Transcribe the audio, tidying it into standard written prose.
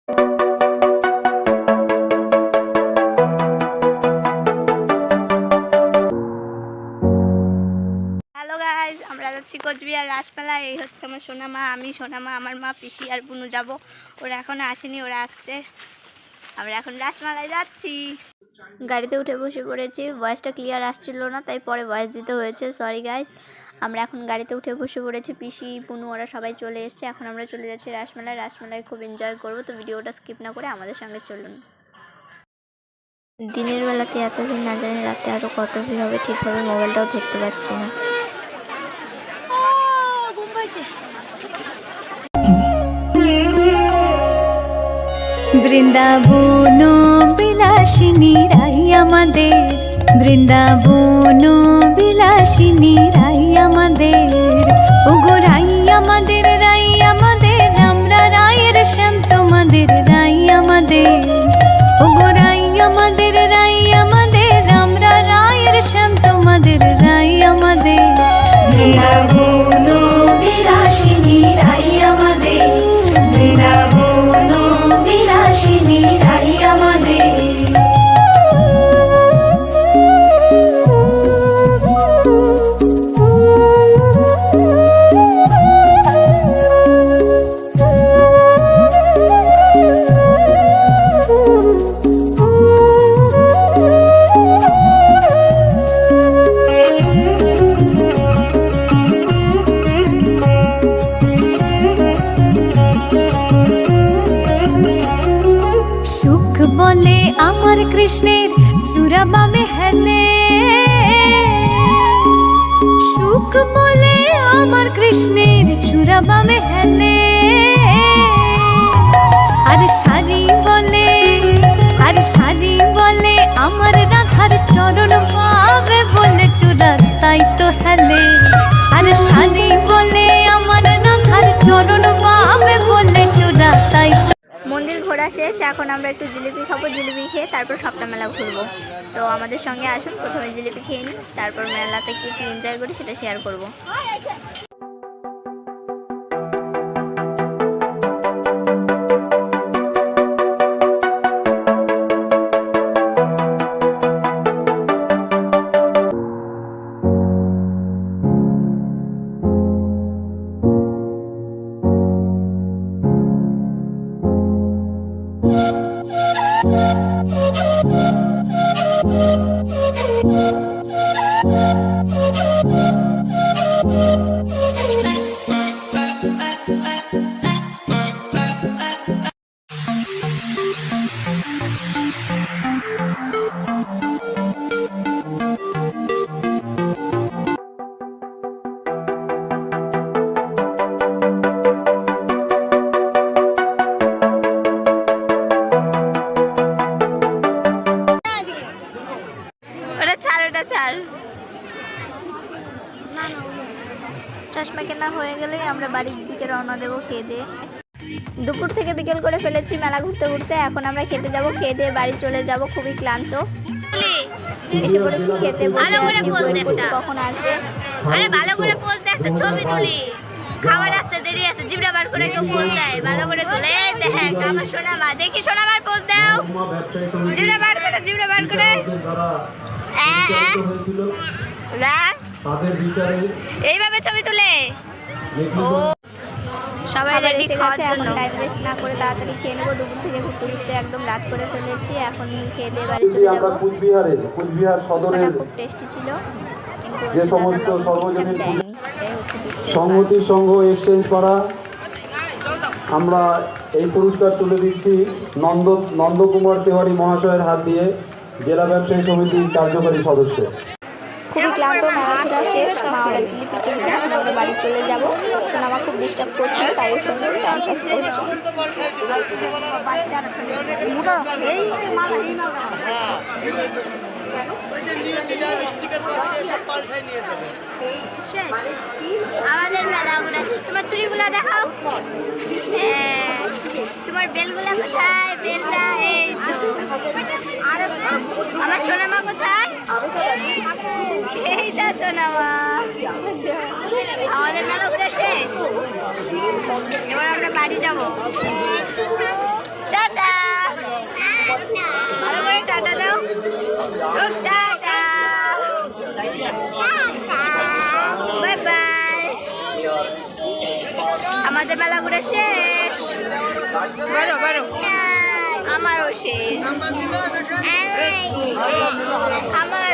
Hello guys, আমরা যাচ্ছি কোচবিহার রাসমেলা। এই হচ্ছে আমার সোনামা, আমি সোনামা, আমার মা, পিসি আর বুনু যাব। ওরা এখনো আসেনি, ওরা আসছে। আমরা এখন রাসমেলায় যাচ্ছি। গাড়িতে উঠে বসে পড়েছি। ভয়েসটা ক্লিয়ার আসছিল না, তাই পরে ভয়েস দিতে হয়েছে, সরি গাইজ। আমরা এখন গাড়িতে উঠে বসে পড়েছি, পিসি বুনু ওরা সবাই চলে এসছে। এখন আমরা চলে যাচ্ছি রাসমেলায়। রাসমেলায় খুব এনজয় করবো, তো ভিডিওটা স্কিপ না করে আমাদের সঙ্গে চলুন। দিনের বেলাতে এত ভিড়, না জানি রাতে আরও কত ভিড় হবে, ঠিকভাবে মোবাইলটাও ধরতে পারছি না। বৃন্দাবন বিলাসিনী রাই আমাদের, বৃন্দাবন বিলাসিনী রাই আমাদের, ওগো রাই আমাদের, রাই আমাদের, আমরা রায়ের শ্যাম তোমাদের রাই আমাদের, ওগো রাই আমাদের, রাই আমাদের, আমরা রায়ের শ্যাম তোমাদের রাই আমাদের, বৃন্দাবন বিলাসিনী রাই আমাদের, বৃন্দাবন বিলাসিনী রাই আমাদের। বলে আমার কৃষ্ণের চূড়াবামে হেলে, সুখ বলে আমার কৃষ্ণের চূড়াবামে হেলে, আর শাড়ি বলে, আর শাড়ি বলে আমার রাধার চরণ পাবে বলে চূড়া তাই তো হেলে, আর শাড়ি বলে আমার রাধার চরণ পাবে বলে চূড়া তাই তো। মন্দির ঘোরা শেষ, এখন আমরা একটু জিলিপি খাবো। জিলিপি খেয়ে তারপর সবটা মেলা ঘুরবো। তো আমাদের সঙ্গে আসুন, প্রথমে জিলিপি খেয়ে নিই, তারপর মেলাতে কি কি এনজয় করি সেটা শেয়ার করবো। চশমা কেনা হয়ে গেলেই আমরা বাড়ির দিকে রওনা দেবো খেয়ে দিয়ে। দুপুর থেকে বিকেল করে ফেলেছি মেলা ঘুরতে ঘুরতে। এখন আমরা খেতে যাব, খেয়ে দিয়ে বাড়ি চলে যাব, খুবই ক্লান্ত। এসে পড়েছি খেতে, বসে আছি, কখন আসবে। আরে ভালো করে পোজ দে, একটা ছবি তুলি। খাবার আসতে দেরি আছে, জিবরা বার করে কেউ পোজ দেয়, ভালো করে তুলে। এই দেখ আমার সোনামা, দেখি সোনামার পোজ দাও। জিবরা বার করে, জিবরা বার করে। এইভাবে ছবি তুলে। ও সবাই এসে গেছে, এখন টাইম ওয়েস্ট না করে তাড়াতাড়ি খেয়ে নেবো। দুপুর থেকে ঘুরতে ঘুরতে একদম রাত করে ফেলেছি, এখন খেয়ে দিয়ে বাড়ি চলে যাবো। কুচবিহার সদরের খুব টেস্টি ছিল, কিন্তু যে সমস্ত সর্বজনীন দেয়নি। সংহতি সংঘ এক্সচেঞ্জ পাড়া, আমরা এই পুরস্কার তুলে দিচ্ছি নন্দকুমার তেওয়ারি মহাশয়ের হাত দিয়ে, জেলা ব্যবসায়ী সমিতির কার্যকরী সদস্য। খুবই ক্লান্ত, মেলা ঘোরা শেষ। মা ওরা জিলিপি কিনছে, এখন আমরা বাড়ি চলে যাবো। সোনামা খুব ডিস্টার্ব করছে, তাই ওর সঙ্গে টাইম পাস করছি। আমাদের মেলা ঘোরা শেষ। তোমার চুড়িগুলা দেখাও, তোমার বেলগুলা কোথায়? বেলটা এই তো। আমার সোনামা কোথায়? এইটা সোনামা। আমাদের মেলা ঘোরা শেষ, এবার আমরা বাড়ি যাবো। আমাদের মেলা ঘুরে শেষ। আমারও শেষ। আমার